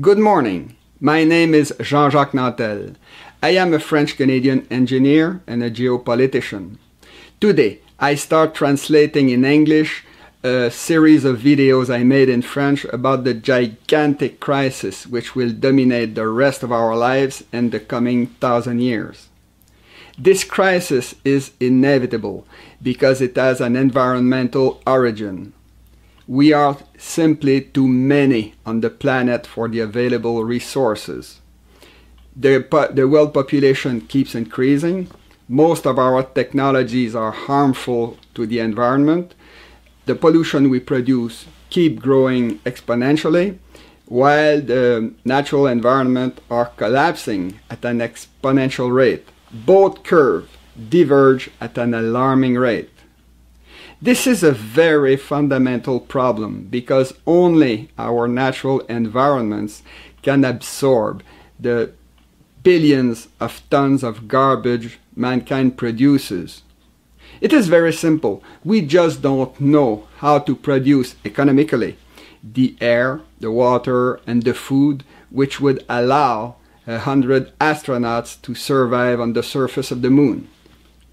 Good morning. My name is Jean-Jacques Nantel. I am a French-Canadian engineer and a geopolitician. Today, I start translating in English a series of videos I made in French about the gigantic crisis which will dominate the rest of our lives in the coming 1,000 years. This crisis is inevitable because it has an environmental origin. We are simply too many on the planet for the available resources. The world population keeps increasing. Most of our technologies are harmful to the environment. The pollution we produce keeps growing exponentially, while the natural environment are collapsing at an exponential rate. Both curves diverge at an alarming rate. This is a very fundamental problem because only our natural environments can absorb the billions of tons of garbage mankind produces. It is very simple. We just don't know how to produce economically the air, the water, and the food which would allow 100 astronauts to survive on the surface of the moon.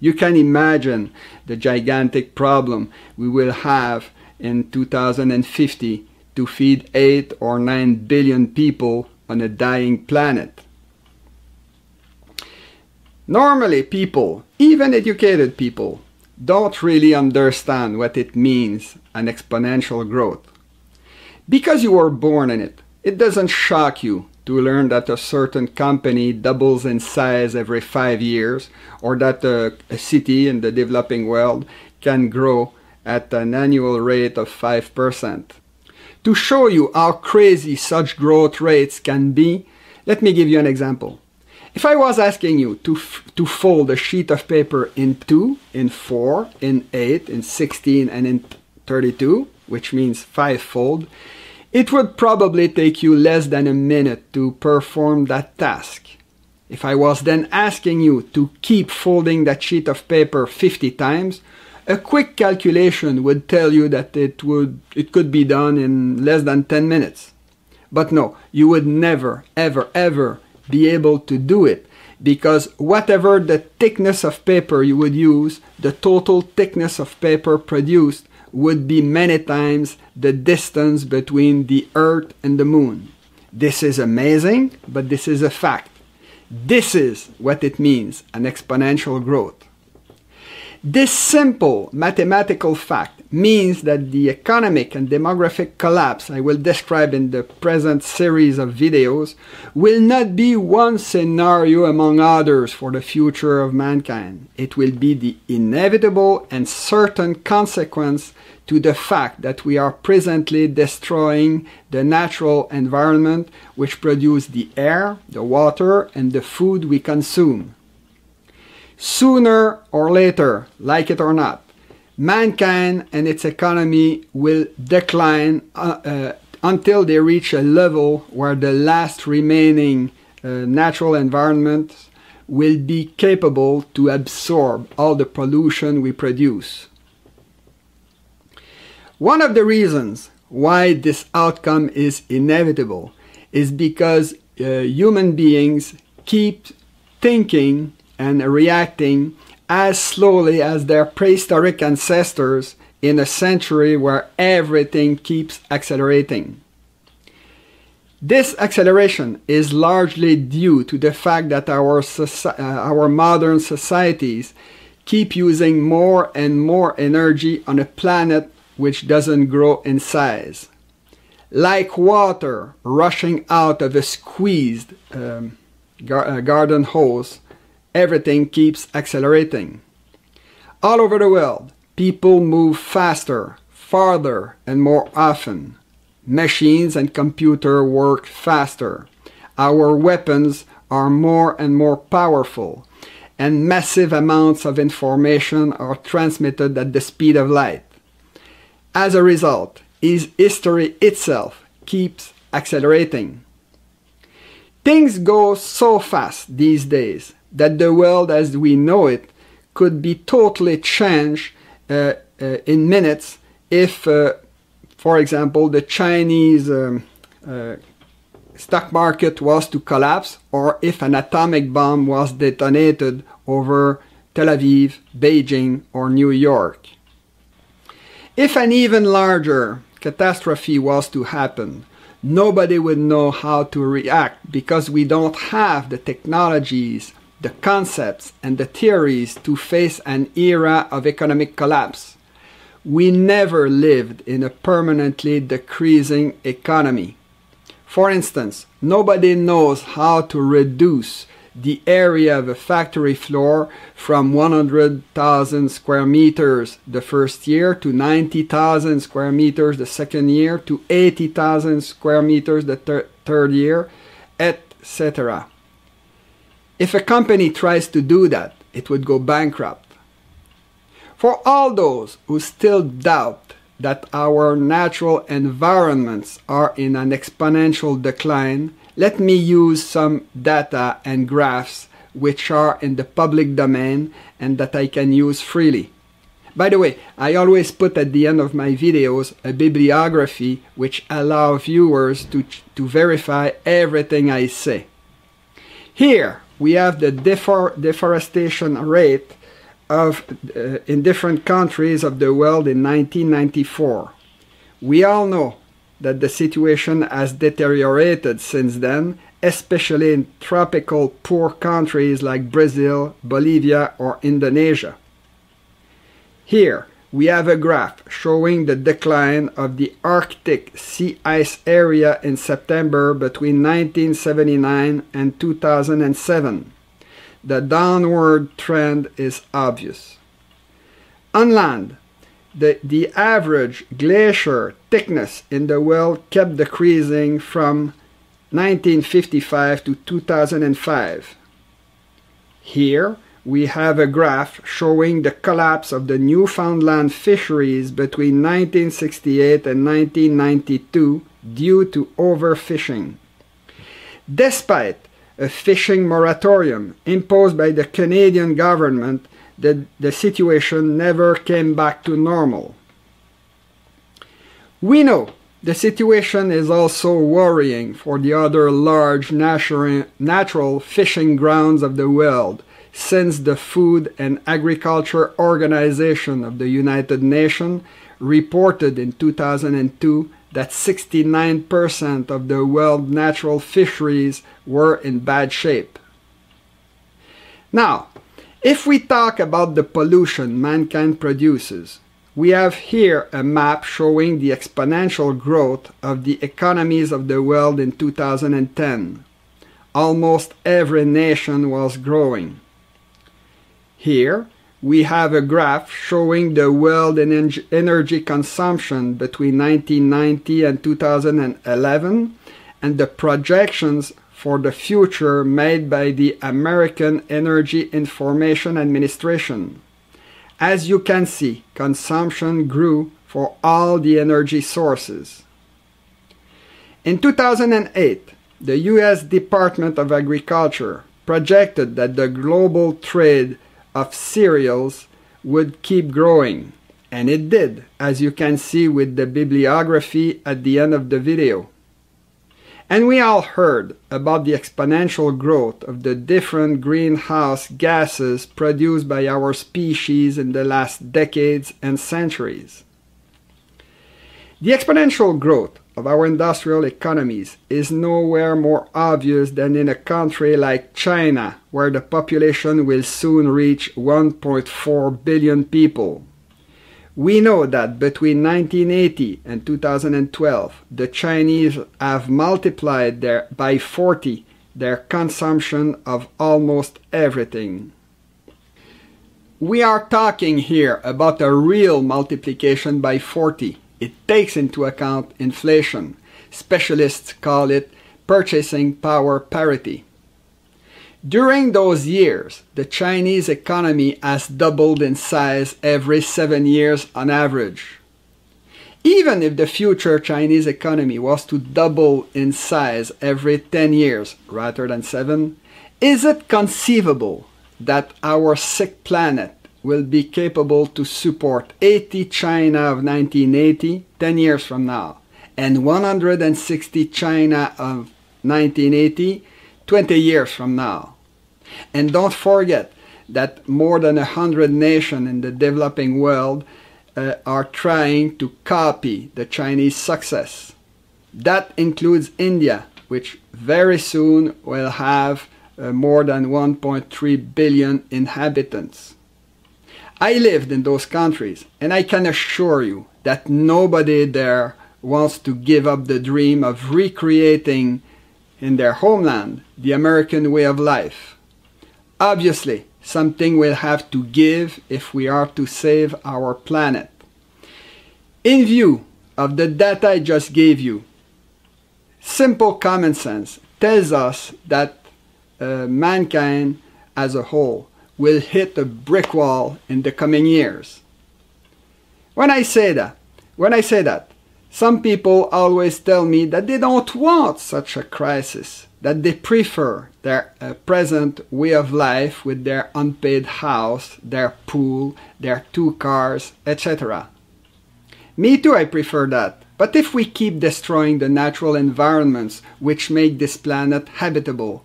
You can imagine the gigantic problem we will have in 2050 to feed 8 or 9 billion people on a dying planet. Normally people, even educated people, don't really understand what it means, an exponential growth. Because you were born in it, it doesn't shock you to learn that a certain company doubles in size every 5 years, or that a city in the developing world can grow at an annual rate of 5%. To show you how crazy such growth rates can be, let me give you an example. If I was asking you to fold a sheet of paper in 2, in 4, in 8, in 16, and in 32, which means 5-fold, it would probably take you less than a minute to perform that task. If I was then asking you to keep folding that sheet of paper 50 times, a quick calculation would tell you that it could be done in less than 10 minutes. But no, you would never, ever be able to do it, because whatever the thickness of paper you would use, the total thickness of paper produced would be many times the distance between the Earth and the Moon. This is amazing, but this is a fact. This is what it means, an exponential growth. This simple mathematical fact means that the economic and demographic collapse I will describe in the present series of videos will not be one scenario among others for the future of mankind. It will be the inevitable and certain consequence to the fact that we are presently destroying the natural environment which produces the air, the water, and the food we consume. Sooner or later, like it or not, mankind and its economy will decline until they reach a level where the last remaining natural environment will be capable to absorb all the pollution we produce. One of the reasons why this outcome is inevitable is because human beings keep thinking and reacting as slowly as their prehistoric ancestors in a century where everything keeps accelerating. This acceleration is largely due to the fact that our modern societies keep using more and more energy on a planet which doesn't grow in size. Like water rushing out of a squeezed garden hose, everything keeps accelerating. All over the world, people move faster, farther, and more often. Machines and computers work faster. Our weapons are more and more powerful, and massive amounts of information are transmitted at the speed of light. As a result, history itself keeps accelerating. Things go so fast these days that the world as we know it could be totally changed in minutes if, for example, the Chinese stock market was to collapse, or if an atomic bomb was detonated over Tel Aviv, Beijing, or New York. If an even larger catastrophe was to happen, nobody would know how to react because we don't have the technologies, the concepts, and the theories to face an era of economic collapse. We never lived in a permanently decreasing economy. For instance, nobody knows how to reduce the area of a factory floor from 100,000 square meters the first year to 90,000 square meters the second year to 80,000 square meters the third year, etc. If a company tries to do that, it would go bankrupt. For all those who still doubt that our natural environments are in an exponential decline, let me use some data and graphs which are in the public domain and that I can use freely. By the way, I always put at the end of my videos a bibliography which allows viewers to verify everything I say. Here we have the deforestation rate in different countries of the world in 1994. We all know that the situation has deteriorated since then, especially in tropical poor countries like Brazil, Bolivia, or Indonesia. Here we have a graph showing the decline of the Arctic sea ice area in September between 1979 and 2007. The downward trend is obvious. On land, the average glacier thickness in the world kept decreasing from 1955 to 2005. Here we have a graph showing the collapse of the Newfoundland fisheries between 1968 and 1992 due to overfishing. Despite a fishing moratorium imposed by the Canadian government, the situation never came back to normal. We know the situation is also worrying for the other large natural fishing grounds of the world, since the Food and Agriculture Organization of the United Nations reported in 2002 that 69% of the world's natural fisheries were in bad shape. Now, if we talk about the pollution mankind produces, we have here a map showing the exponential growth of the economies of the world in 2010. Almost every nation was growing. Here we have a graph showing the world energy consumption between 1990 and 2011 and the projections for the future made by the American Energy Information Administration. As you can see, consumption grew for all the energy sources. In 2008, the U.S. Department of Agriculture projected that the global trade of cereals would keep growing, and it did, as you can see with the bibliography at the end of the video. And we all heard about the exponential growth of the different greenhouse gases produced by our species in the last decades and centuries. The exponential growth of our industrial economies is nowhere more obvious than in a country like China, where the population will soon reach 1.4 billion people. We know that between 1980 and 2012, the Chinese have multiplied by 40 their consumption of almost everything. We are talking here about a real multiplication by 40. It takes into account inflation. Specialists call it purchasing power parity. During those years, the Chinese economy has doubled in size every 7 years on average. Even if the future Chinese economy was to double in size every 10 years rather than 7, is it conceivable that our sick planet will be capable to support 80 China of 1980, 10 years from now, and 160 China of 1980, 20 years from now. And don't forget that more than 100 nations in the developing world are trying to copy the Chinese success. That includes India, which very soon will have more than 1.3 billion inhabitants. I lived in those countries, and I can assure you that nobody there wants to give up the dream of recreating in their homeland the American way of life. Obviously, something will have to give if we are to save our planet. In view of the data I just gave you, simple common sense tells us that mankind as a whole will hit a brick wall in the coming years. When I say that, some people always tell me that they don't want such a crisis, that they prefer their present way of life with their unpaid house, their pool, their 2 cars, etc. Me too, I prefer that. But if we keep destroying the natural environments which make this planet habitable,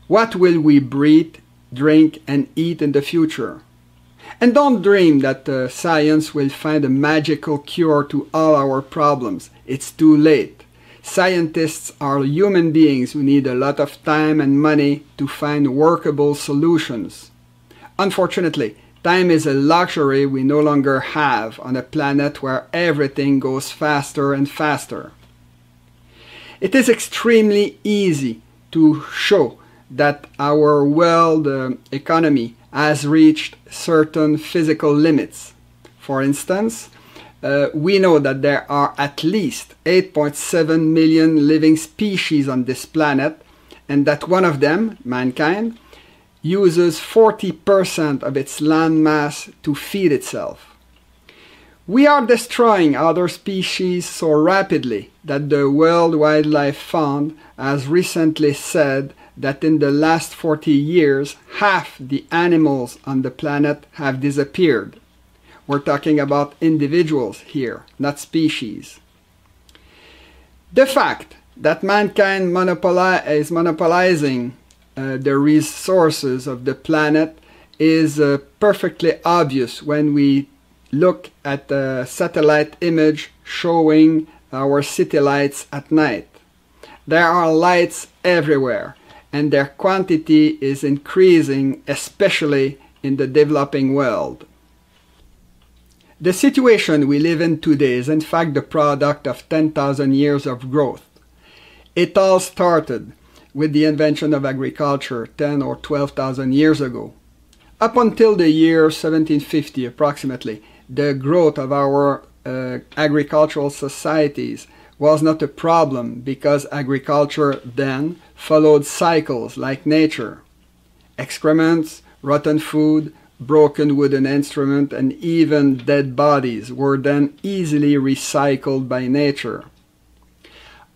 what will we breathe, drink and eat in the future? And don't dream that science will find a magical cure to all our problems. It's too late. Scientists are human beings who need a lot of time and money to find workable solutions. Unfortunately, time is a luxury we no longer have on a planet where everything goes faster and faster. It is extremely easy to show that our world economy has reached certain physical limits. For instance, we know that there are at least 8.7 million living species on this planet, and that one of them, mankind, uses 40% of its land mass to feed itself. We are destroying other species so rapidly that the World Wildlife Fund has recently said that in the last 40 years, half the animals on the planet have disappeared. We're talking about individuals here, not species. The fact that mankind is monopolizing the resources of the planet is perfectly obvious when we look at the satellite image showing our city lights at night. There are lights everywhere, and their quantity is increasing, especially in the developing world. The situation we live in today is in fact the product of 10,000 years of growth. It all started with the invention of agriculture 10 or 12,000 years ago. Up until the year 1750 approximately, the growth of our agricultural societies was not a problem because agriculture then followed cycles like nature. Excrements, rotten food, broken wooden instruments, and even dead bodies were then easily recycled by nature.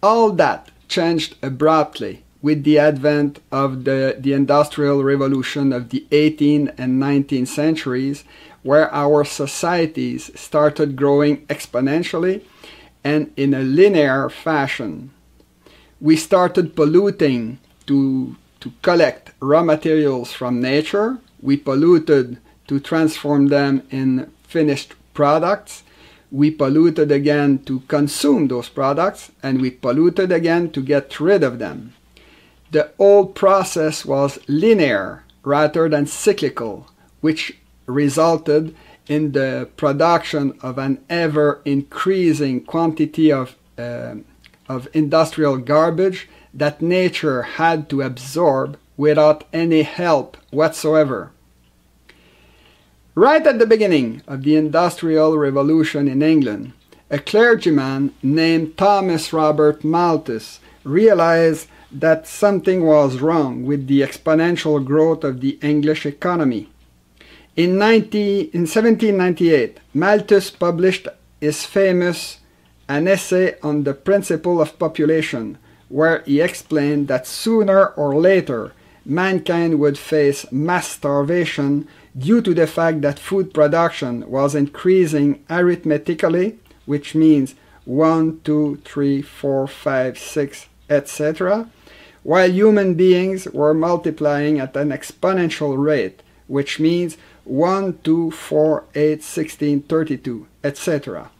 All that changed abruptly with the advent of the Industrial Revolution of the 18th and 19th centuries, where our societies started growing exponentially and in a linear fashion. We started polluting to collect raw materials from nature. We polluted to transform them in finished products. We polluted again to consume those products, and we polluted again to get rid of them. The whole process was linear rather than cyclical, which resulted in the production of an ever-increasing quantity of industrial garbage that nature had to absorb without any help whatsoever. Right at the beginning of the Industrial Revolution in England, a clergyman named Thomas Robert Malthus realized that something was wrong with the exponential growth of the English economy. In 1798, Malthus published his famous An Essay on the Principle of Population, where he explained that sooner or later mankind would face mass starvation due to the fact that food production was increasing arithmetically, which means 1, 2, 3, 4, 5, 6, etc., while human beings were multiplying at an exponential rate, which means 1, 2, 4, 8, 16, 32, etc.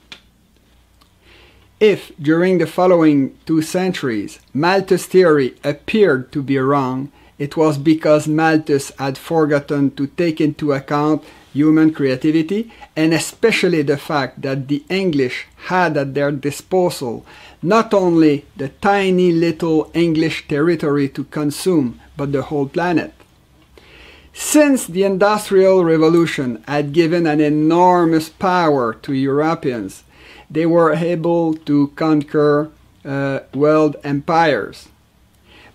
If, during the following 2 centuries, Malthus' theory appeared to be wrong, it was because Malthus had forgotten to take into account human creativity, and especially the fact that the English had at their disposal not only the tiny little English territory to consume, but the whole planet. Since the Industrial Revolution had given an enormous power to Europeans, they were able to conquer world empires.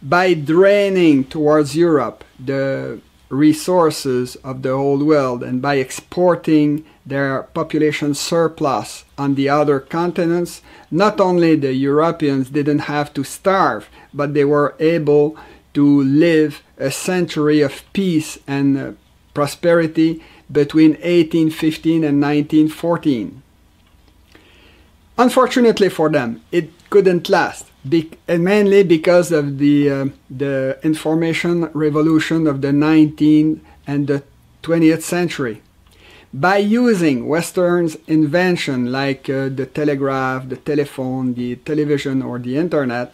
By draining towards Europe the resources of the whole world and by exporting their population surplus on the other continents, not only the Europeans didn't have to starve, but they were able to live a century of peace and prosperity between 1815 and 1914. Unfortunately for them, it couldn't last, and mainly because of the information revolution of the 19th and the 20th century. By using Western's invention like the telegraph, the telephone, the television, or the internet,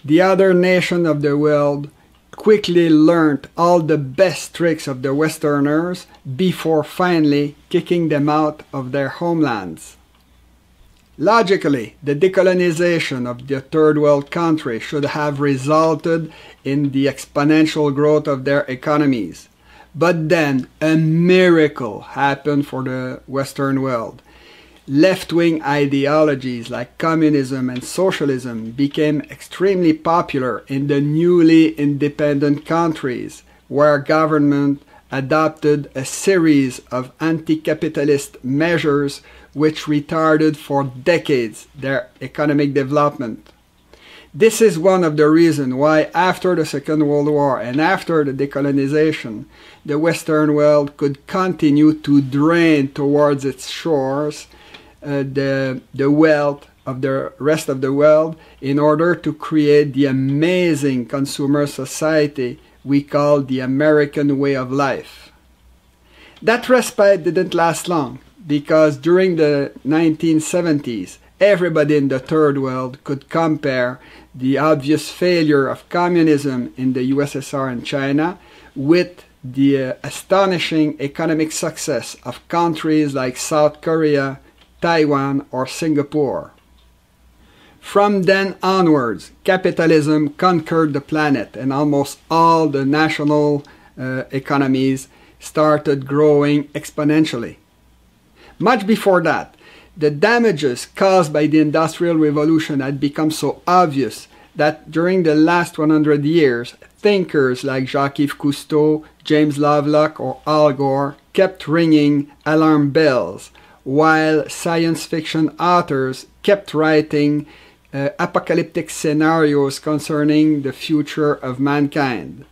the other nations of the world quickly learned all the best tricks of the Westerners before finally kicking them out of their homelands. Logically, the decolonization of the third world country should have resulted in the exponential growth of their economies. But then a miracle happened for the Western world. Left-wing ideologies like communism and socialism became extremely popular in the newly independent countries, where government adopted a series of anti-capitalist measures which retarded for decades their economic development. This is one of the reasons why after the Second World War and after the decolonization, the Western world could continue to drain towards its shores the wealth of the rest of the world in order to create the amazing consumer society we call the American way of life. That respite didn't last long, because during the 1970s, everybody in the third world could compare the obvious failure of communism in the USSR and China with the astonishing economic success of countries like South Korea, Taiwan, or Singapore. From then onwards, capitalism conquered the planet, and almost all the national economies started growing exponentially. Much before that, the damages caused by the Industrial Revolution had become so obvious that during the last 100 years, thinkers like Jacques-Yves Cousteau, James Lovelock, or Al Gore kept ringing alarm bells, while science fiction authors kept writing apocalyptic scenarios concerning the future of mankind.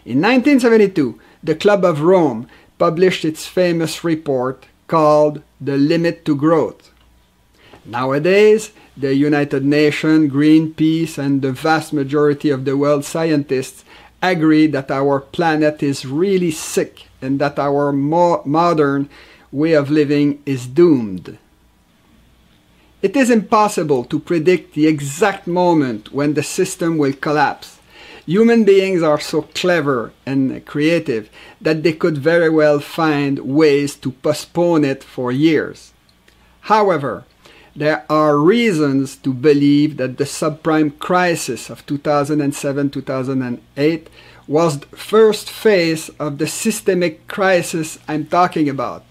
In 1972, the Club of Rome published its famous report called The Limit to Growth. Nowadays, the United Nations, Greenpeace, and the vast majority of the world's scientists agree that our planet is really sick and that our modern way of living is doomed. It is impossible to predict the exact moment when the system will collapse. Human beings are so clever and creative that they could very well find ways to postpone it for years. However, there are reasons to believe that the subprime crisis of 2007-2008 was the first phase of the systemic crisis I'm talking about.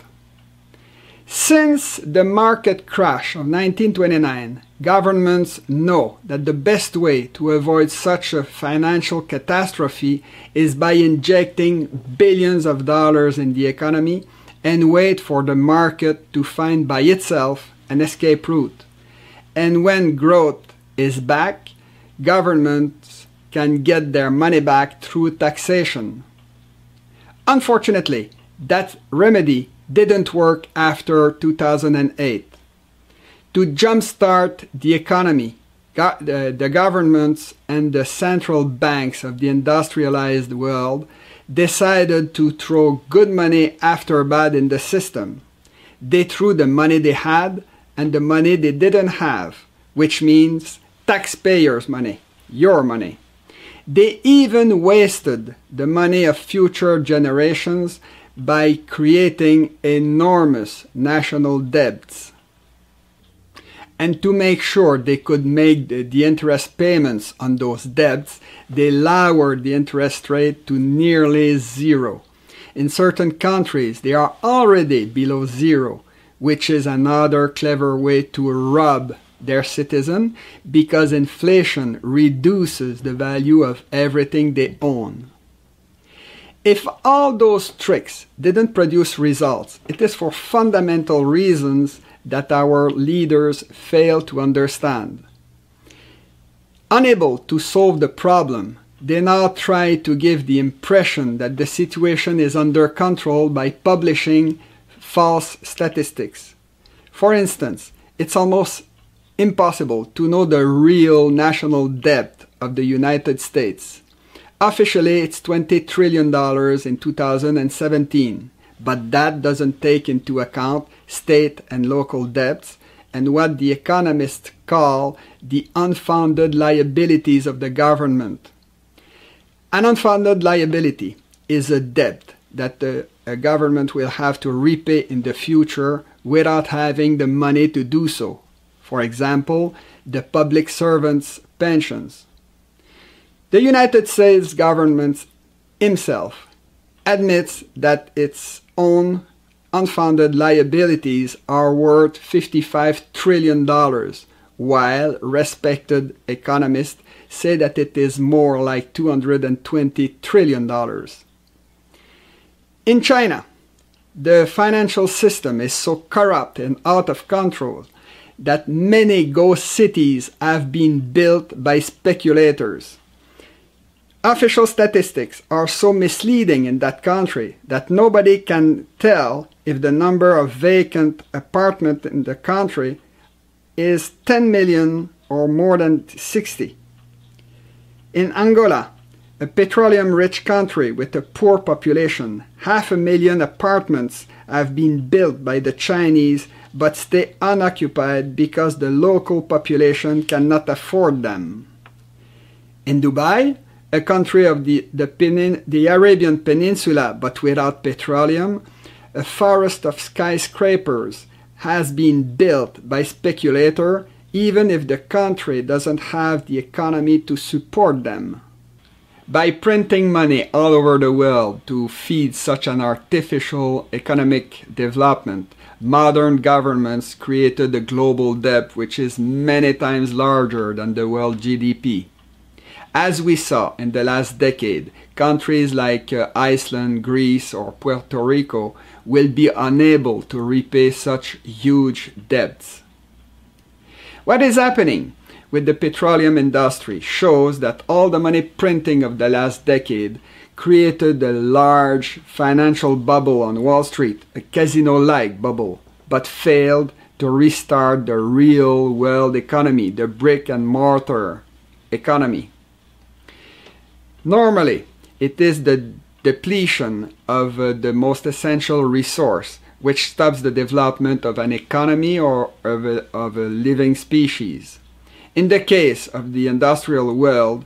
Since the market crash of 1929, governments know that the best way to avoid such a financial catastrophe is by injecting billions of dollars in the economy and wait for the market to find by itself an escape route. And when growth is back, governments can get their money back through taxation. Unfortunately, that remedy didn't work after 2008. To jumpstart the economy, The governments and the central banks of the industrialized world decided to throw good money after bad in the system. They threw the money they had and the money they didn't have, which means taxpayers' money, your money. They even wasted the money of future generations by creating enormous national debts. And to make sure they could make the interest payments on those debts, they lowered the interest rate to nearly zero. In certain countries, they are already below zero, which is another clever way to rob their citizens because inflation reduces the value of everything they own. If all those tricks didn't produce results, it is for fundamental reasons that our leaders fail to understand. Unable to solve the problem, they now try to give the impression that the situation is under control by publishing false statistics. For instance, it's almost impossible to know the real national debt of the United States. Officially, it's $20 trillion in 2017, but that doesn't take into account state and local debts and what the economists call the unfounded liabilities of the government. An unfounded liability is a debt that a government will have to repay in the future without having the money to do so. For example, the public servants' pensions. The United States government himself admits that its own unfounded liabilities are worth $55 trillion, while respected economists say that it is more like $220 trillion. In China, the financial system is so corrupt and out of control that many ghost cities have been built by speculators. Official statistics are so misleading in that country that nobody can tell if the number of vacant apartments in the country is 10 million or more than 60. In Angola, a petroleum-rich country with a poor population, 500,000 apartments have been built by the Chinese but stay unoccupied because the local population cannot afford them. In Dubai, a country of the Arabian Peninsula but without petroleum, a forest of skyscrapers has been built by speculators even if the country doesn't have the economy to support them. By printing money all over the world to feed such an artificial economic development, modern governments created a global debt which is many times larger than the world GDP. As we saw in the last decade, countries like Iceland, Greece, or Puerto Rico will be unable to repay such huge debts. What is happening with the petroleum industry shows that all the money printing of the last decade created a large financial bubble on Wall Street, a casino-like bubble, but failed to restart the real world economy, the brick-and-mortar economy. Normally, it is the depletion of the most essential resource which stops the development of an economy or of a living species. In the case of the industrial world,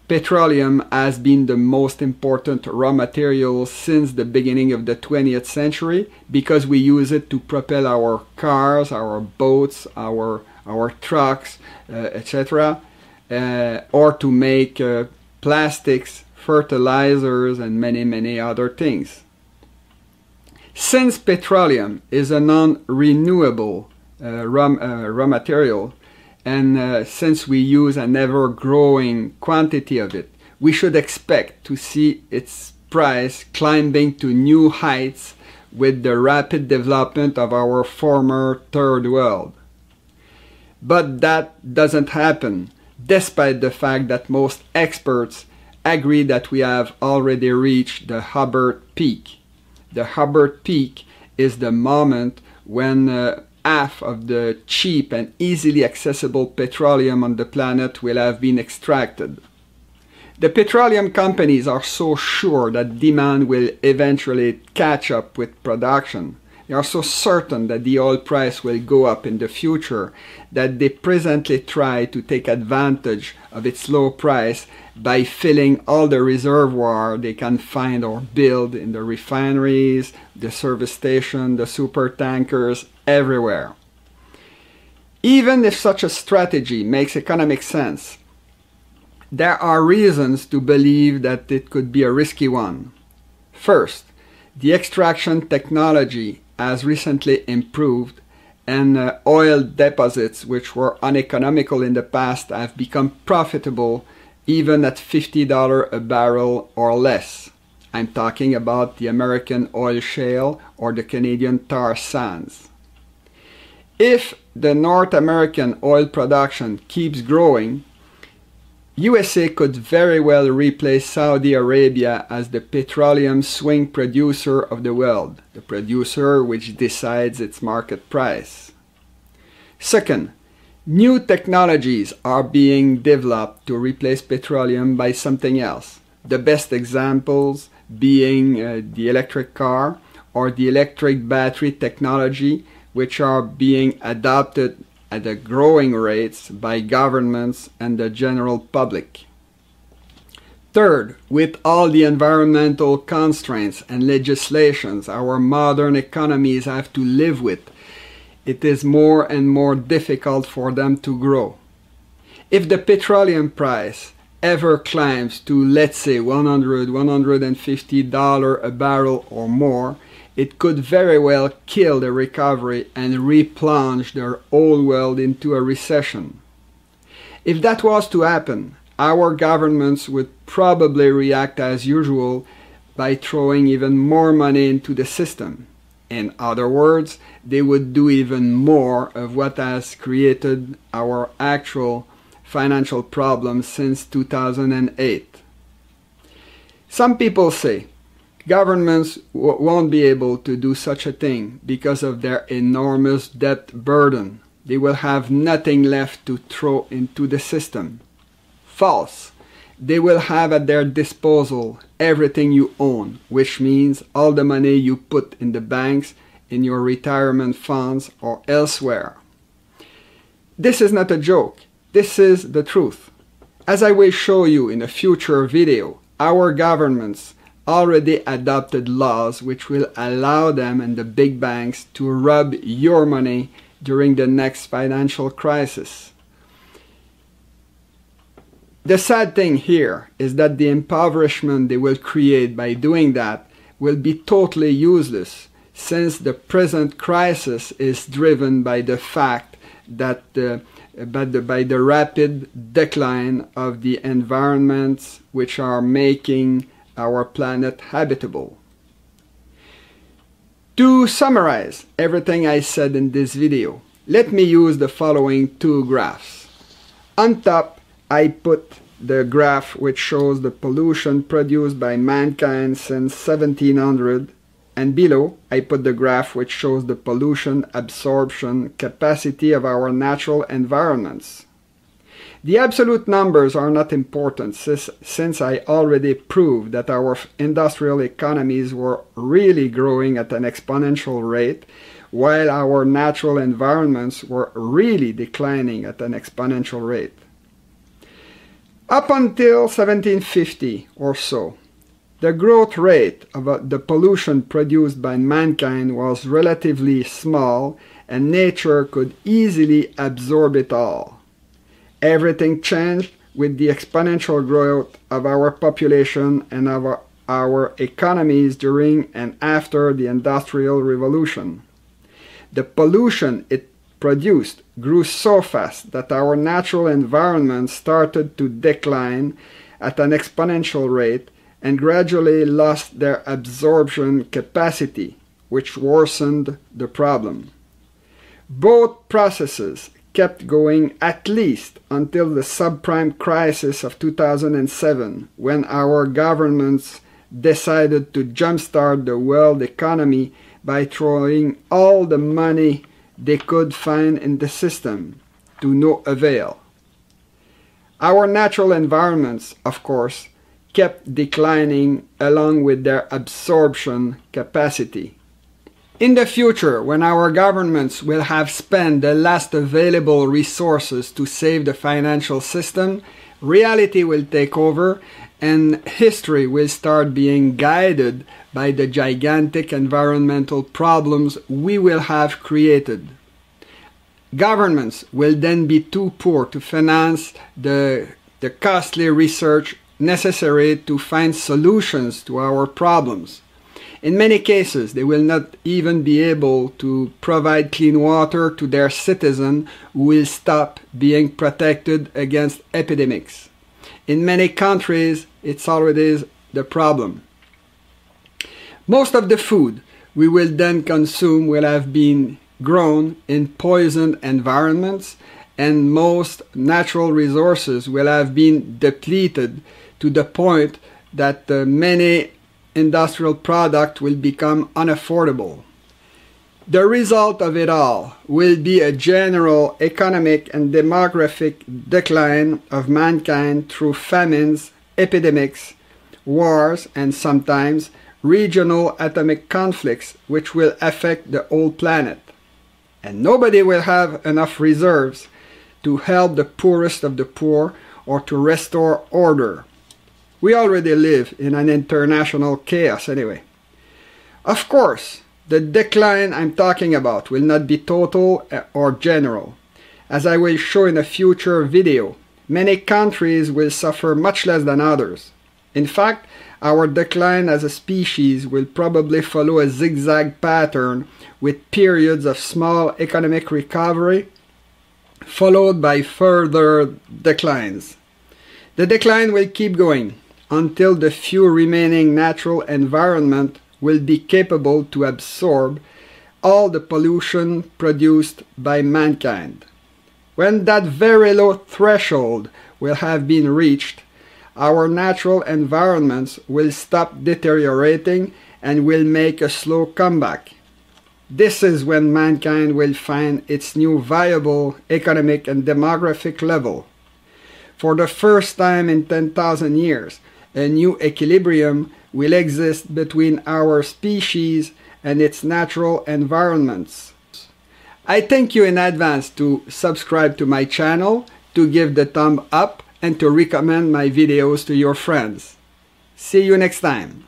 petroleum has been the most important raw material since the beginning of the 20th century because we use it to propel our cars, our boats, our trucks, etc., or to make plastics, fertilizers, and many other things. Since petroleum is a non-renewable raw material, and since we use an ever-growing quantity of it, we should expect to see its price climbing to new heights with the rapid development of our former third world. But that doesn't happen, despite the fact that most experts agree that we have already reached the Hubbert Peak. The Hubbert Peak is the moment when half of the cheap and easily accessible petroleum on the planet will have been extracted. The petroleum companies are so sure that demand will eventually catch up with production. They are so certain that the oil price will go up in the future that they presently try to take advantage of its low price by filling all the reservoirs they can find or build in the refineries, the service stations, the super tankers, everywhere. Even if such a strategy makes economic sense, there are reasons to believe that it could be a risky one. First, the extraction technology has recently improved, and oil deposits which were uneconomical in the past have become profitable even at $50 a barrel or less. I'm talking about the American oil shale or the Canadian tar sands. If the North American oil production keeps growing, USA could very well replace Saudi Arabia as the petroleum swing producer of the world, the producer which decides its market price. Second, new technologies are being developed to replace petroleum by something else. The best examples being the electric car or the electric battery technology, which are being adopted at a growing rates by governments and the general public. Third, with all the environmental constraints and legislations our modern economies have to live with, it is more and more difficult for them to grow. If the petroleum price ever climbs to, let's say, $100, $150 a barrel or more, it could very well kill the recovery and replunge the whole world into a recession. If that was to happen, our governments would probably react as usual by throwing even more money into the system. In other words, they would do even more of what has created our actual financial problems since 2008. Some people say, governments won't be able to do such a thing because of their enormous debt burden. They will have nothing left to throw into the system. False. They will have at their disposal everything you own, which means all the money you put in the banks, in your retirement funds, or elsewhere. This is not a joke. This is the truth. As I will show you in a future video, our governments already adopted laws which will allow them and the big banks to rob your money during the next financial crisis. The sad thing here is that the impoverishment they will create by doing that will be totally useless, since the present crisis is driven by the fact that by the rapid decline of the environments which are making our planet habitable. To summarize everything I said in this video, let me use the following two graphs. On top, I put the graph which shows the pollution produced by mankind since 1700, and below I put the graph which shows the pollution absorption capacity of our natural environments. The absolute numbers are not important since I already proved that our industrial economies were really growing at an exponential rate, while our natural environments were really declining at an exponential rate. Up until 1750 or so, the growth rate of the pollution produced by mankind was relatively small, and nature could easily absorb it all. Everything changed with the exponential growth of our population and of our economies during and after the Industrial Revolution. The pollution it produced grew so fast that our natural environment started to decline at an exponential rate and gradually lost their absorption capacity, which worsened the problem. Both processes kept going at least until the subprime crisis of 2007, when our governments decided to jumpstart the world economy by throwing all the money they could find in the system, to no avail. Our natural environments, of course, kept declining along with their absorption capacity. In the future, when our governments will have spent the last available resources to save the financial system, reality will take over and history will start being guided by the gigantic environmental problems we will have created. Governments will then be too poor to finance the costly research necessary to find solutions to our problems. In many cases, they will not even be able to provide clean water to their citizens who will stop being protected against epidemics. In many countries, it's already the problem. Most of the food we will then consume will have been grown in poisoned environments, and most natural resources will have been depleted to the point that many industrial products will become unaffordable. The result of it all will be a general economic and demographic decline of mankind through famines, epidemics, wars, and sometimes regional atomic conflicts which will affect the whole planet. And nobody will have enough reserves to help the poorest of the poor or to restore order. We already live in an international chaos anyway. Of course, the decline I'm talking about will not be total or general. As I will show in a future video, many countries will suffer much less than others. In fact, our decline as a species will probably follow a zigzag pattern with periods of small economic recovery followed by further declines. The decline will keep going until the few remaining natural environment will be capable to absorb all the pollution produced by mankind. When that very low threshold will have been reached, our natural environments will stop deteriorating and will make a slow comeback. This is when mankind will find its new viable economic and demographic level. For the first time in 10,000 years, a new equilibrium will exist between our species and its natural environments. I thank you in advance to subscribe to my channel, to give the thumb up, and to recommend my videos to your friends. See you next time.